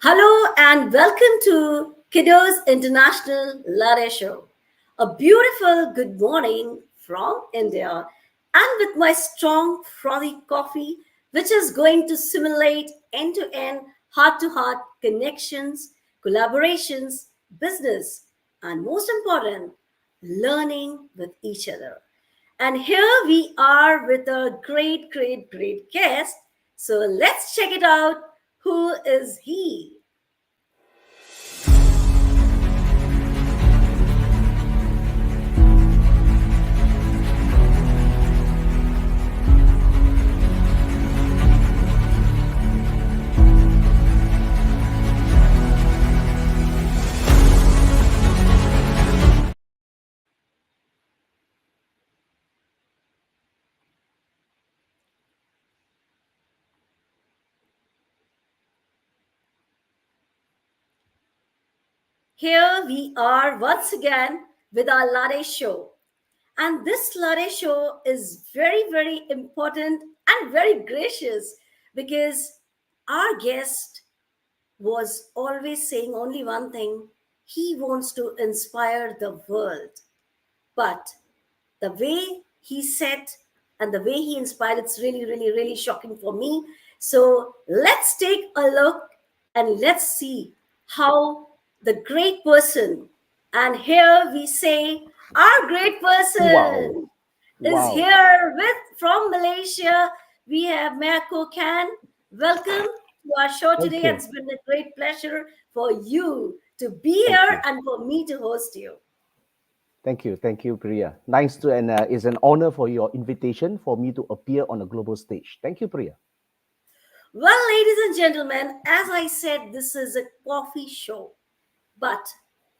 Hello and welcome to Kudos International Latte Show. A beautiful good morning from India, and with my strong frothy coffee, which is going to simulate end to end, heart to heart connections, collaborations, business, and most important, learning with each other. And here we are with a great guest. So let's check it out. Who is he? Here we are once again with our Latte Show. And this Latte Show is very important and very gracious because our guest was always saying only one thing: he wants to inspire the world. But the way he said and the way he inspired, it's really shocking for me. So let's take a look and let's see how the great person, and here we say our great Wow. person is Wow. here with from Malaysia. We have Myocho Kan. Welcome to our show Thank today. you. It's been a great pleasure for you to be Thank here you. and for me to host you. Thank you. Thank you, Priya. Nice to, and it's an honor for your invitation for me to appear on a global stage. Thank you, Priya. Well, ladies and gentlemen, as I said, this is a coffee show. But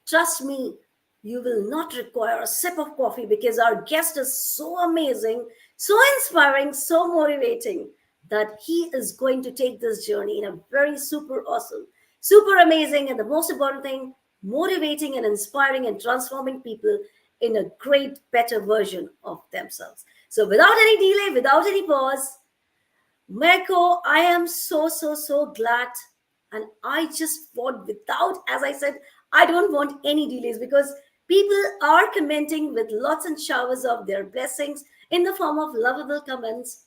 trust me, you will not require a sip of coffee because our guest is so amazing, so inspiring, so motivating that he is going to take this journey in a very super awesome, super amazing, and the most important thing, motivating and inspiring and transforming people in a great, better version of themselves. So, without any delay, without any pause, Meko, I am so glad. And I just want, without, as I said, I don't want any delays because people are commenting with lots and showers of their blessings in the form of lovable comments.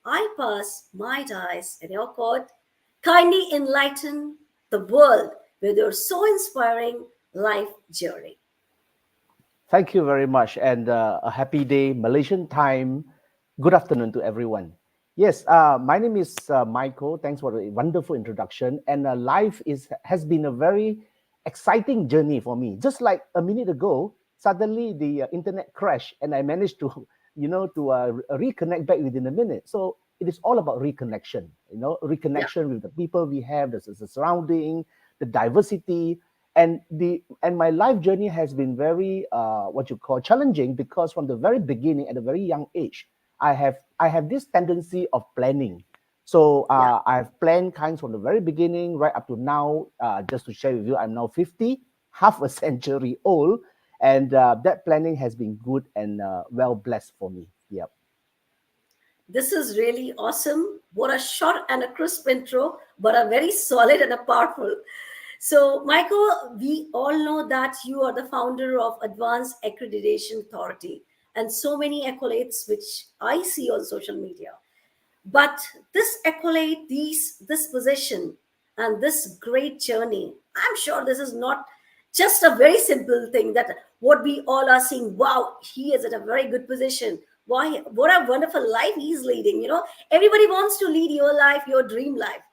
I pass my dice in your court. Kindly enlighten the world with your so inspiring life journey. Thank you very much, and a happy day, Malaysian time. Good afternoon to everyone. Yes, my name is Michael. Thanks for the wonderful introduction. And life is has been a very exciting journey for me. Just like a minute ago, suddenly the internet crashed, and I managed to, reconnect back within a minute. So it is all about reconnection. Yeah. Reconnection with the people we have, the surrounding, the diversity, and my life journey has been very what you call challenging, because from the very beginning, at a very young age, I have this tendency of planning. So Yeah. I've planned kinds from the very beginning right up to now. Just to share with you, I'm now 50, half a century old, and that planning has been good and well blessed for me. Yep. This is really awesome. What a short and a crisp intro, but a very solid and a powerful. So, Michael, we all know that you are the founder of Advanced Accreditation Authority and so many accolades which I see on social media. But this accolade, this position, and this great journey, I'm sure this is not just a very simple thing that what we all are seeing. Wow, he is at a very good position. Why, what a wonderful life he's leading. Everybody wants to lead your life, your dream life.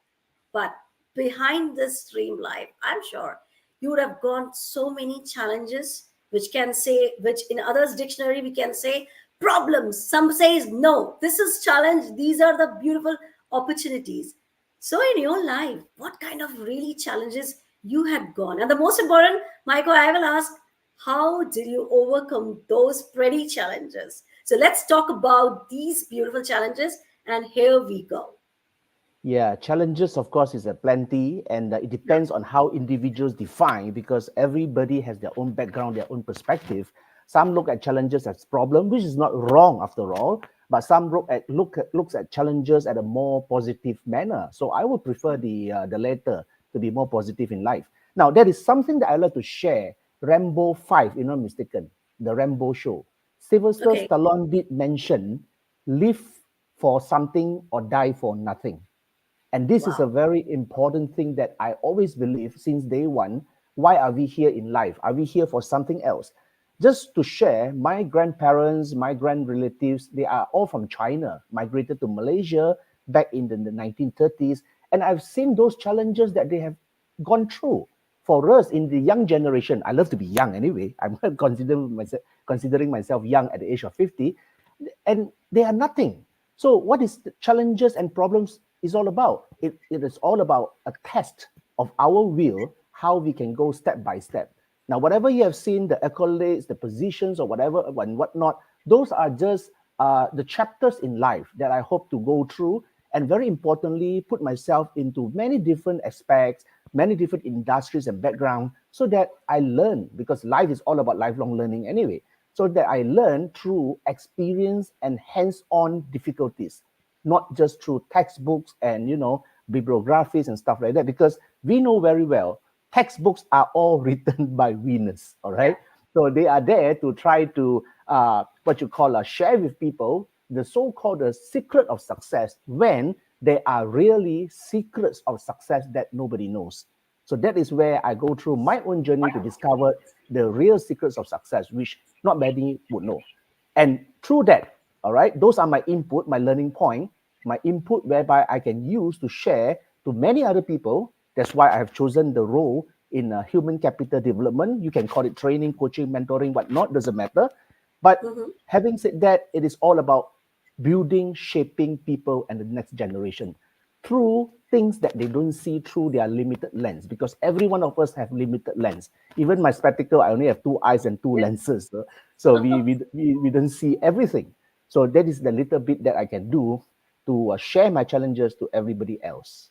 But behind this dream life, I'm sure you would have gone so many challenges, which in others' dictionary we can say problems. Some says no, this is challenge. These are the beautiful opportunities. So in your life, what kind of really challenges you had gone? And the most important, Michael, I will ask, how did you overcome those pretty challenges? So let's talk about these beautiful challenges. And here we go. Yeah, challenges, of course, is a plenty, and it Yeah. depends on how individuals define, because everybody has their own background, their own perspective. Some look at challenges as problem, which is not wrong after all, but some looks at challenges at a more positive manner. So I would prefer the latter, to be more positive in life. Now, there is something that I like to share. Rambo 5, you're not mistaken, the Rambo show. Sylvester Okay. Stallone did mention live for something or die for nothing. And this is a Wow. very important thing that I always believe since day one. Why are we here in life? Are we here for something else? Just to share, my grandparents, my grand relatives, they are all from China, migrated to Malaysia back in the 1930s. And I've seen those challenges that they have gone through. For us in the young generation, I love to be young anyway. I'm considering myself young at the age of 50, and they are nothing. So, what is the challenges and problems is all about? It is all about a test of our will, how we can go step by step. Now, whatever you have seen, the accolades, the positions, or whatever and whatnot, those are just the chapters in life that I hope to go through, and very importantly, put myself into many different aspects, many different industries and background, so that I learn, because life is all about lifelong learning anyway, so that I learn through experience and hands-on difficulties, not just through textbooks and bibliographies and stuff like that. Because we know very well textbooks are all written by winners. All right, so they are there to try to what you call share with people the so-called secret of success, when there are really secrets of success that nobody knows. So that is where I go through my own journey to discover the real secrets of success, which not many would know. And through that, all right, those are my input, my learning point, my input whereby I can use to share to many other people. That's why I have chosen the role in human capital development. You can call it training, coaching, mentoring, whatnot, doesn't matter. But Mhm. having said that, it is all about building, shaping people and the next generation through things that they don't see through their limited lens, because every one of us have limited lens. Even my spectacle, I only have two eyes and two lenses. So we don't see everything. So that is the little bit that I can do to share my challenges to everybody else.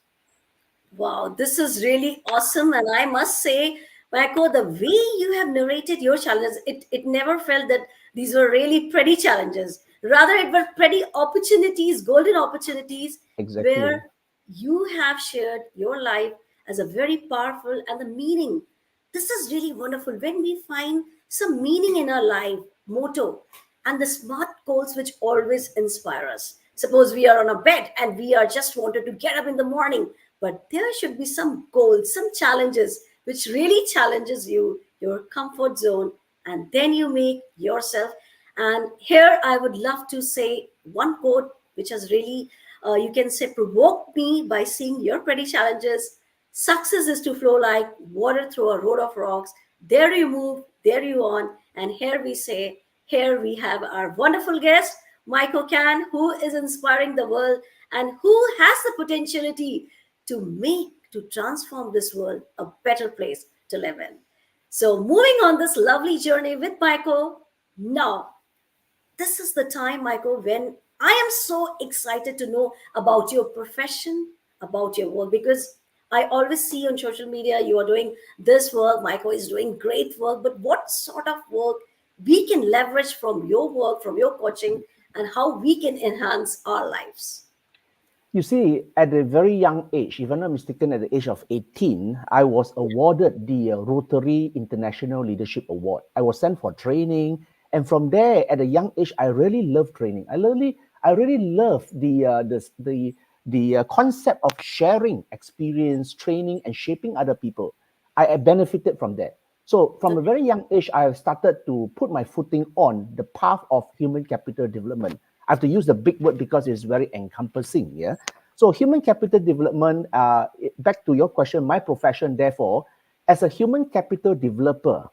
Wow, this is really awesome. And I must say, Michael, the way you have narrated your challenges, it never felt that these were really pretty challenges. Rather, it were pretty opportunities, golden opportunities, Exactly. where you have shared your life as a very powerful and the meaning. This is really wonderful when we find some meaning in our life, motto, and the smart goals which always inspire us. Suppose we are on a bed and we are just wanted to get up in the morning, but there should be some goals, some challenges which really challenges you, your comfort zone, and then you make yourself. And here I would love to say one quote which has really, you can say, provoked me by seeing your pretty challenges. Success is to flow like water through a road of rocks. There you move, there you on. And here we say, here we have our wonderful guest, Myocho Kan, who is inspiring the world and who has the potentiality to make, to transform this world a better place to live in. So, moving on this lovely journey with Michael, now this is the time, Michael, when I am so excited to know about your profession, about your work, because I always see on social media you are doing this work, Michael is doing great work, but what sort of work we can leverage from your work, from your coaching, and how we can enhance our lives? You see, at a very young age, if I'm not mistaken, at the age of 18, I was awarded the Rotary International Leadership Award. I was sent for training, and from there, at a young age, I really loved training. I really love the concept of sharing experience, training, and shaping other people. I benefited from that. So, from a Okay. very young age, I have started to put my footing on the path of human capital development. I have to use the big word because it's very encompassing. Yeah. So, human capital development, back to your question, my profession, therefore, as a human capital developer,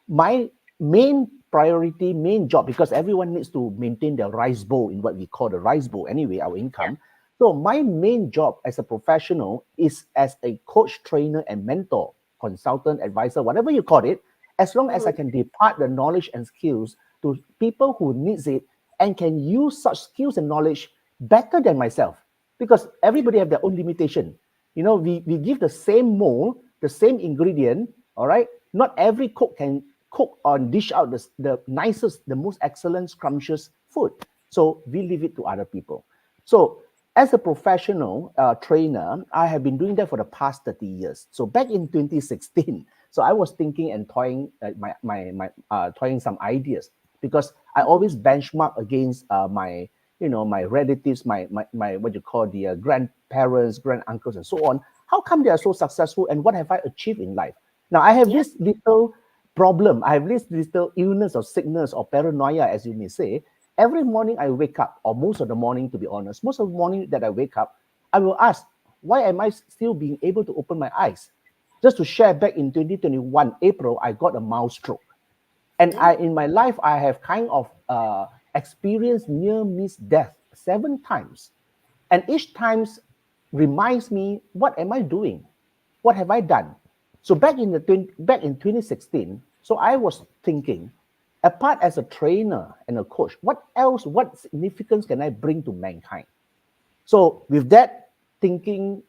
my main priority, main job, because everyone needs to maintain their rice bowl in what we call the rice bowl anyway, our Yeah. income. So my main job as a professional is as a coach, trainer, and mentor, consultant, advisor, whatever you call it, as long as I Mhm. can depart the knowledge and skills to people who needs it and can use such skills and knowledge better than myself. Because everybody have their own limitation. We give the same mold, the same ingredient, all right? Not every cook can cook or dish out the nicest, the most excellent, scrumptious food. So we leave it to other people. So as a professional trainer, I have been doing that for the past 30 years. So back in 2016, so I was thinking and toying toying some ideas because I always benchmark against my relatives, my what you call the grandparents, grand uncles, and so on. How come they are so successful, and what have I achieved in life? Now I have Yeah. this little problem. I have this little illness or sickness or paranoia, as you may say. Every morning I wake up, or most of the morning, to be honest, most of the morning that I wake up, I will ask, why am I still being able to open my eyes? Just to share, back in 2021, April, I got a mild stroke. And Yeah. I, in my life, I have kind of experienced near miss death 7 times. And each time reminds me, what am I doing? What have I done? So back in 2016, so I was thinking, apart as a trainer and a coach, what else, what significance can I bring to mankind? So with that thinking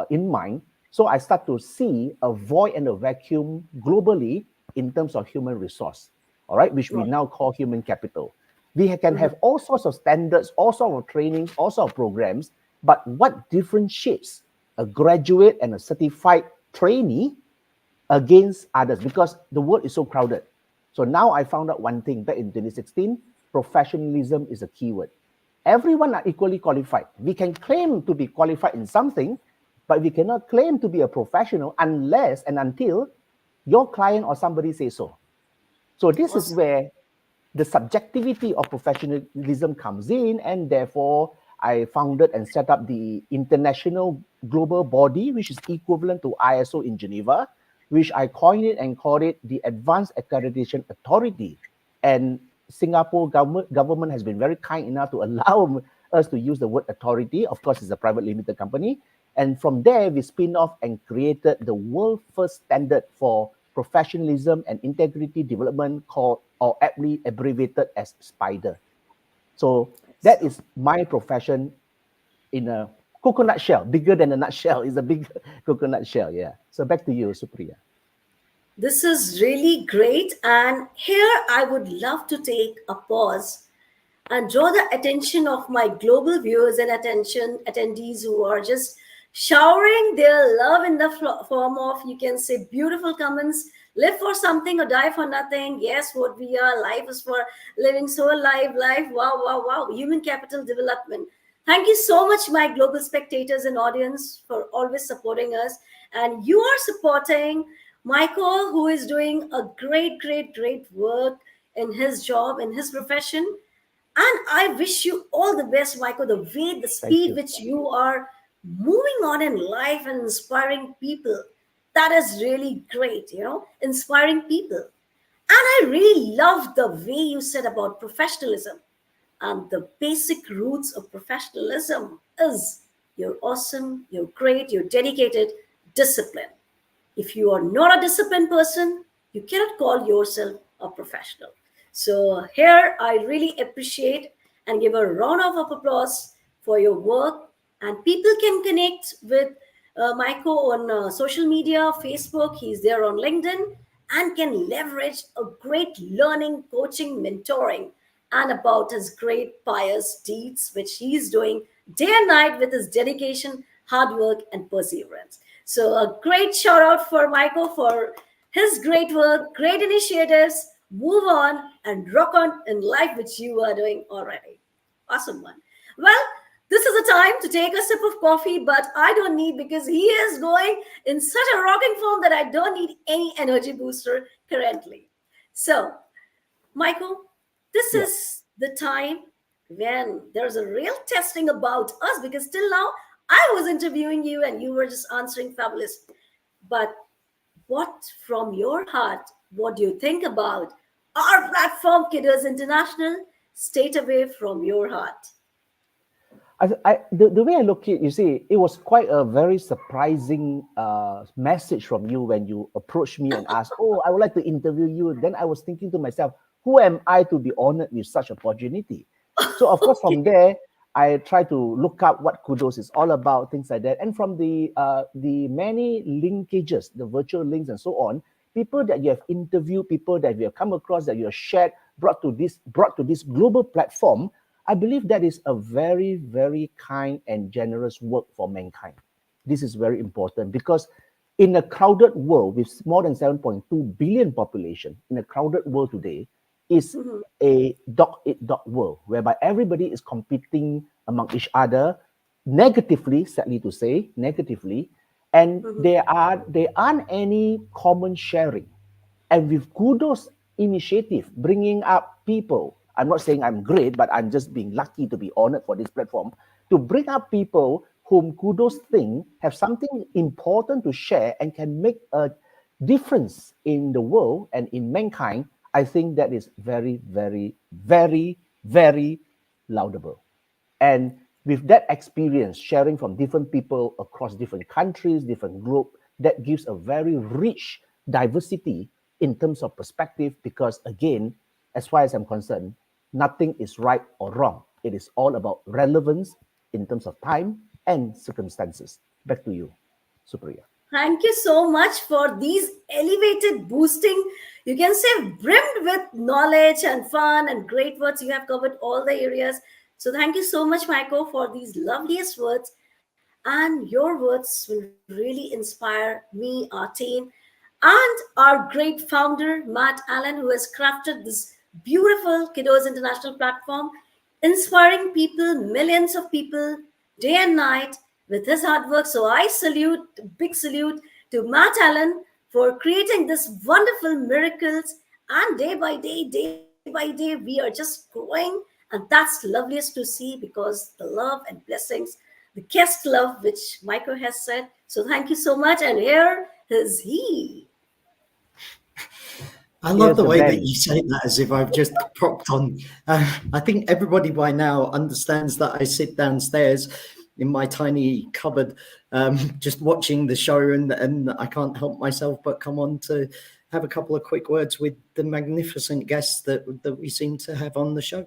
in mind, so I start to see a void and a vacuum globally in terms of human resource, all right, which we Right. now call human capital. We can Mhm. have all sorts of standards, all sorts of trainings, all sorts of programs, but what differentiates a graduate and a certified trainee against others? Because the world is so crowded. So now I found out one thing back in 2016: professionalism is a keyword. Everyone are equally qualified. We can claim to be qualified in something, but we cannot claim to be a professional unless and until your client or somebody says so. So this is Awesome. where the subjectivity of professionalism comes in, and therefore I founded and set up the international global body, which is equivalent to ISO in Geneva, which I coined it and called it the Advanced Accreditation Authority. And Singapore government has been very kind enough to allow us to use the word authority. Of course, it's a private limited company. And from there, we spin off and created the world first standard for professionalism and integrity development, called, or aptly abbreviated as SPIDER. So that So is my profession in a coconut shell, bigger than a nutshell. Is a big coconut shell. Yeah. So back to you, Supriya. this is really great. And here I would love to take a pause and draw the attention of my global viewers and attention attendees who are just showering their love in the form of, you can say, beautiful comments. Live for something or die for nothing. Yes, what we are. Life is for living. So alive. Life. Wow, wow, wow. Human capital development. Thank you so much, my global spectators and audience, for always supporting us. And you are supporting Michael, who is doing a great, great, great work in his job, in his profession. And I wish you all the best, Michael. The way, the Thank speed you. which you are moving on in life and inspiring people, that is really great, inspiring people. And I really love the way you said about professionalism. And the basic roots of professionalism is you're awesome, you're great, you're dedicated, discipline. If you are not a disciplined person, you cannot call yourself a professional. So here I really appreciate and give a round of applause for your work. And people can connect with Maiko on social media, Facebook. He's there on LinkedIn, and can leverage a great learning, coaching, mentoring, and about his great pious deeds, which he's doing day and night with his dedication, hard work, and perseverance. So, a great shout out for Michael for his great work, great initiatives. Move on and rock on in life, which you are doing already. Awesome one. Well, this is the time to take a sip of coffee, but I don't need, because he is going in such a rocking form that I don't need any energy booster currently. So, Michael, this Yeah. is the time when there's a real testing about us, because till now I was interviewing you and you were just answering fabulous. But what from your heart, what do you think about our platform, Kiddos International? State away from your heart. The way I look at it, you see, it was quite a very surprising message from you when you approached me and asked, "Oh, I would like to interview you." Then I was thinking to myself, "Who am I to be honored with such opportunity?" So of course, Okay. from there, I try to look up what Kudos is all about, things like that, and from the many linkages, the virtual links and so on, people that you have interviewed, people that you have come across, that you have shared, brought to this global platform. I believe that is a very, very kind and generous work for mankind. This is very important because in a crowded world with more than 7.2 billion population, in a crowded world today, is Mhm. a dog-eat-dog world whereby everybody is competing among each other negatively, sadly to say, negatively, and Mhm. there aren't any common sharing. And with Kudos initiative, bringing up people, I'm not saying I'm great, but I'm just being lucky to be honored for this platform, to bring up people whom Kudos think have something important to share and can make a difference in the world and in mankind. I think that is very, very, very, very laudable. And with that experience, sharing from different people across different countries, different group, that gives a very rich diversity in terms of perspective. Because again, as far as I'm concerned, nothing is right or wrong. It is all about relevance in terms of time and circumstances. Back to you, Supriya. Thank you so much for these elevated boosting. You can say brimmed with knowledge and fun and great words. You have covered all the areas. So thank you so much, Michael, for these loveliest words. And your words will really inspire me, our team, and our great founder, Matt Allen, who has crafted this beautiful Kiddos International platform, inspiring people, millions of people, day and night with his hard work. So I salute, big salute to Matt Allen for creating this wonderful miracles. And day by day, we are just growing. And that's loveliest to see because the love and blessings, the guest love, which Michael has said. So thank you so much. And here is he. I love Here's the the way that man. you say that as if I've just propped on. I think everybody by now understands that I sit downstairs in my tiny cupboard, just watching the show, and I can't help myself but come on to have a couple of quick words with the magnificent guests that we seem to have on the show.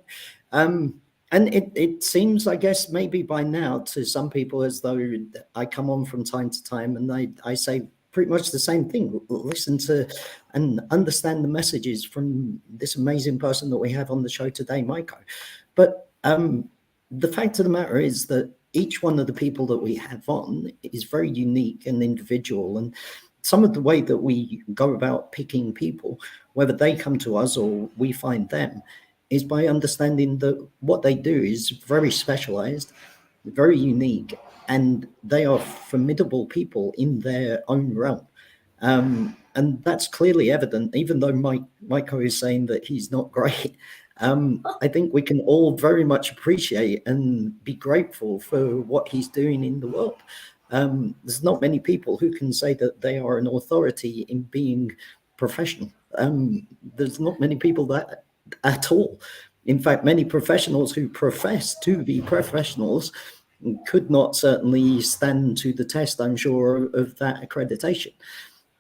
And it seems, I guess, maybe by now to some people as though I come on from time to time and I say pretty much the same thing. Listen to and understand the messages from this amazing person that we have on the show today, Myocho. But the fact of the matter is that each one of the people that we have on is very unique and individual. And some of the way that we go about picking people, whether they come to us or we find them, is by understanding that what they do is very specialized, very unique, and they are formidable people in their own realm. And that's clearly evident, even though Myocho is saying that he's not great. I think we can all very much appreciate and be grateful for what he's doing in the world. There's not many people who can say that they are an authority in being professional. There's not many people that at all. In fact, many professionals who profess to be professionals could not certainly stand to the test, I'm sure, of that accreditation.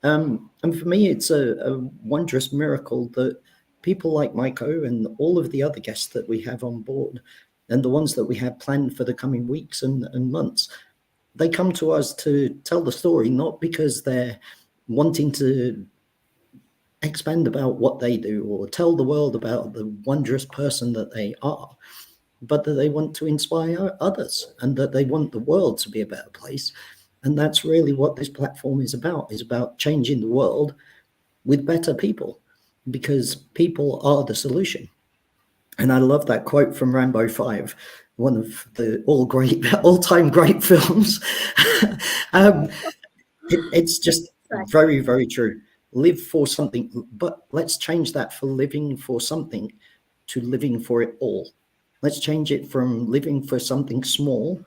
And for me, it's a wondrous miracle that people like Myocho and all of the other guests that we have on board, and the ones that we have planned for the coming weeks and months, they come to us to tell the story, not because they're wanting to expand about what they do or tell the world about the wondrous person that they are, but that they want to inspire others and that they want the world to be a better place. And that's really what this platform is about changing the world with better people, because people are the solution. And I love that quote from Rambo 5, one of the all-time great films. um, it's just very, very true. Live for something, but let's change that for living for something to living for it all. Let's change it from living for something small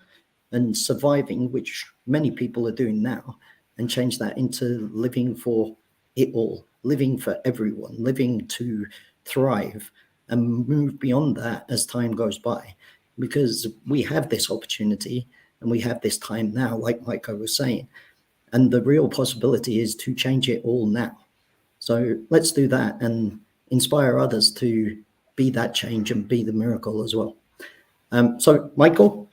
and surviving, which many people are doing now, and change that into living for it all, living for everyone, living to thrive, and move beyond that as time goes by. Because we have this opportunity and we have this time now, like Myocho was saying, and the real possibility is to change it all now. So let's do that and inspire others to be that change and be the miracle as well. So, Michael,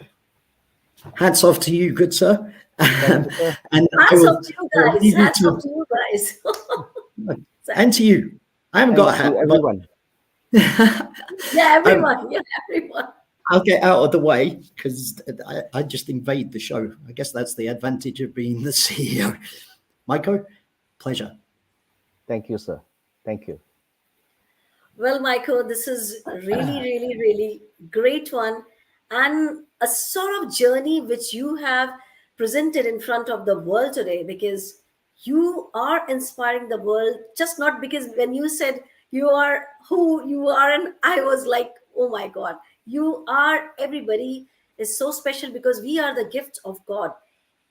hats off to you, good sir. Thank you, sir. And Hats off to you I will guys. leave you Hats off to you guys. and to you. I haven't And got a to hat, but everyone. Yeah, um, everyone. Yeah, everyone. I'll get out of the way because I just invade the show. I guess that's the advantage of being the CEO. Myocho, pleasure. Thank you, sir. Thank you. Well, Michael, this is really, really, really great one, and a sort of journey which you have presented in front of the world today, because you are inspiring the world. Just not because when you said you are who you are, and I was like, oh my God, you are, everybody is so special because we are the gift of God.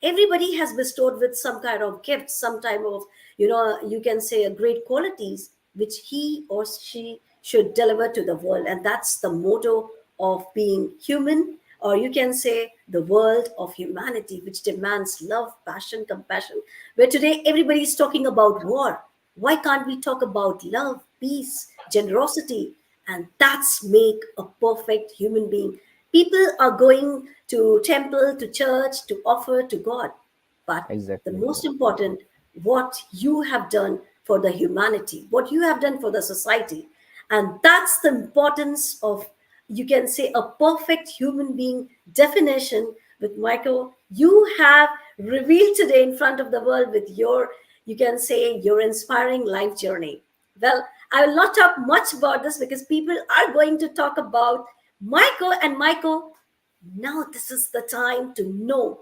Everybody has bestowed with some kind of gift, some type of, you can say a great qualities which he or she should deliver to the world. And that's the motto of being human, or you can say the world of humanity, which demands love, passion, compassion. Where today everybody is talking about war, why can't we talk about love, peace, generosity? And that's make a perfect human being. People are going to temple, to church, to offer to God. But the Exactly. most important, what you have done for the humanity, what you have done for the society. And that's the importance of, you can say, a perfect human being definition with Michael. You have revealed today in front of the world with your, you can say, your inspiring life journey. Well, I will not talk much about this because people are going to talk about Michael. And Michael, now this is the time to know,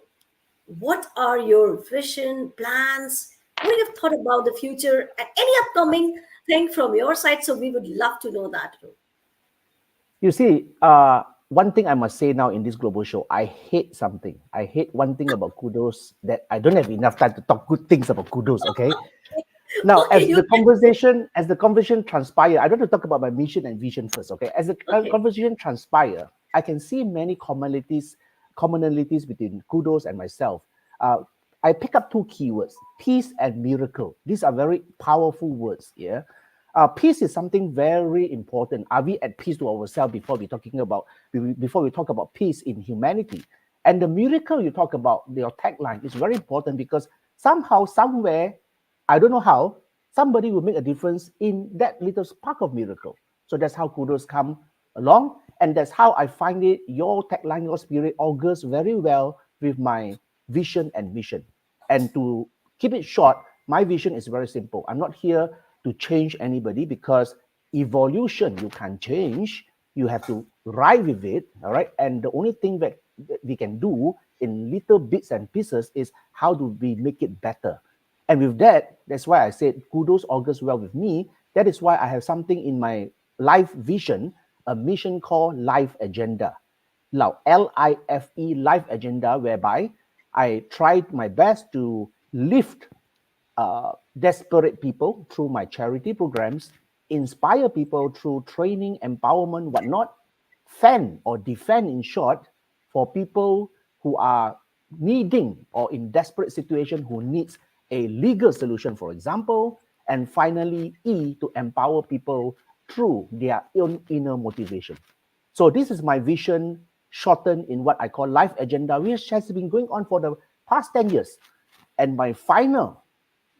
what are your vision, plans? What you have thought about the future and any upcoming thing from your side? So we would love to know that too. You see, one thing I must say now in this global show, I hate something. I hate one thing about Kudos, that I don't have enough time to talk good things about Kudos. Okay. Now, Okay, you as the conversation transpire, I don't want to talk about my mission and vision first. Okay. As the okay. conversation transpire, I can see many commonalities between Kudos and myself. Uh, I pick up two keywords: peace and miracle. These are very powerful words. Yeah. Peace is something very important. Are we at peace to ourselves before we talk about peace in humanity? And the miracle you talk about, your tagline, is very important because somehow, somewhere, I don't know how, somebody will make a difference in that little spark of miracle. So that's how Kudos come along. And that's how I find it. Your tagline, your spirit augurs very well with my vision and mission. And to keep it short, my vision is very simple. I'm not here to change anybody because evolution you can't change. You have to ride with it. All right. And the only thing that we can do in little bits and pieces is how do we make it better. And with that, that's why I said Kudos augurs well with me. That is why I have something in my life vision, a mission called Life Agenda. Now, LIFE, Life Agenda, whereby I tried my best to lift desperate people through my charity programs, inspire people through training, empowerment, whatnot, fend or defend, in short, for people who are needing or in desperate situation who needs a legal solution, for example, and finally, E, to empower people through their own inner motivation. So this is my vision shortened in what I call Life Agenda, which has been going on for the past 10 years. And my final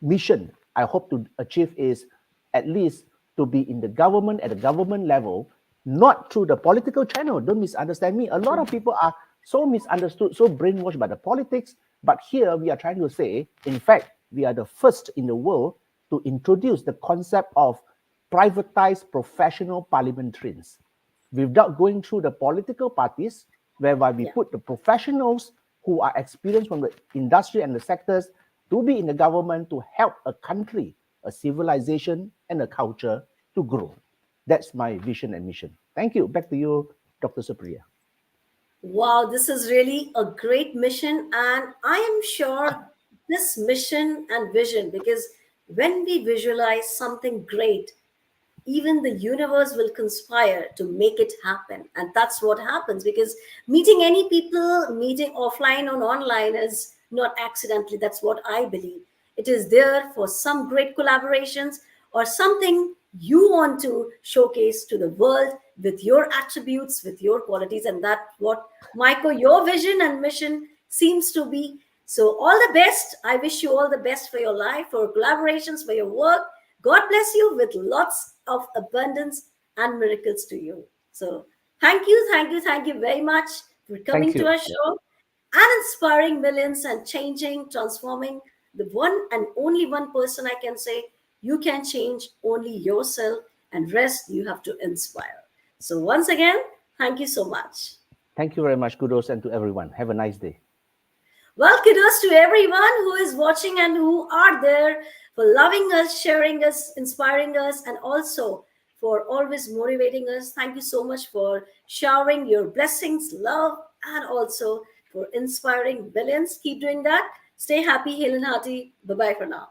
mission I hope to achieve is at least to be in the government at the government level, not through the political channel. Don't misunderstand me. A lot of people are so misunderstood, so brainwashed by the politics. But here we are trying to say, in fact, we are the first in the world to introduce the concept of privatized professional parliamentarians without going through the political parties, whereby we Yeah. put the professionals who are experienced from the industry and the sectors to be in the government to help a country, a civilization, and a culture to grow. That's my vision and mission. Thank you. Back to you, Dr. Supriya. Wow, this is really a great mission. And I am sure this mission and vision, because when we visualize something great, even the universe will conspire to make it happen. And that's what happens, because meeting any people, meeting offline or online, is not accidentally. That's what I believe. It is there for some great collaborations or something you want to showcase to the world with your attributes, with your qualities. And that's what, Michael, your vision and mission seems to be. So all the best. I wish you all the best for your life, for collaborations, for your work. God bless you with lots of abundance and miracles to you. So Thank you very much for Thank coming to you. our show and inspiring millions and changing, transforming the one and only one person I can say you can change only yourself and rest you have to inspire. So once again, thank you so much. Thank you very much, Kudos, and to everyone. Have a nice day. Well, kudos to everyone who is watching and who are there for loving us, sharing us, inspiring us, and also for always motivating us. Thank you so much for showering your blessings, love, and also for inspiring billions. Keep doing that. Stay happy, hale, and hearty. Bye bye for now.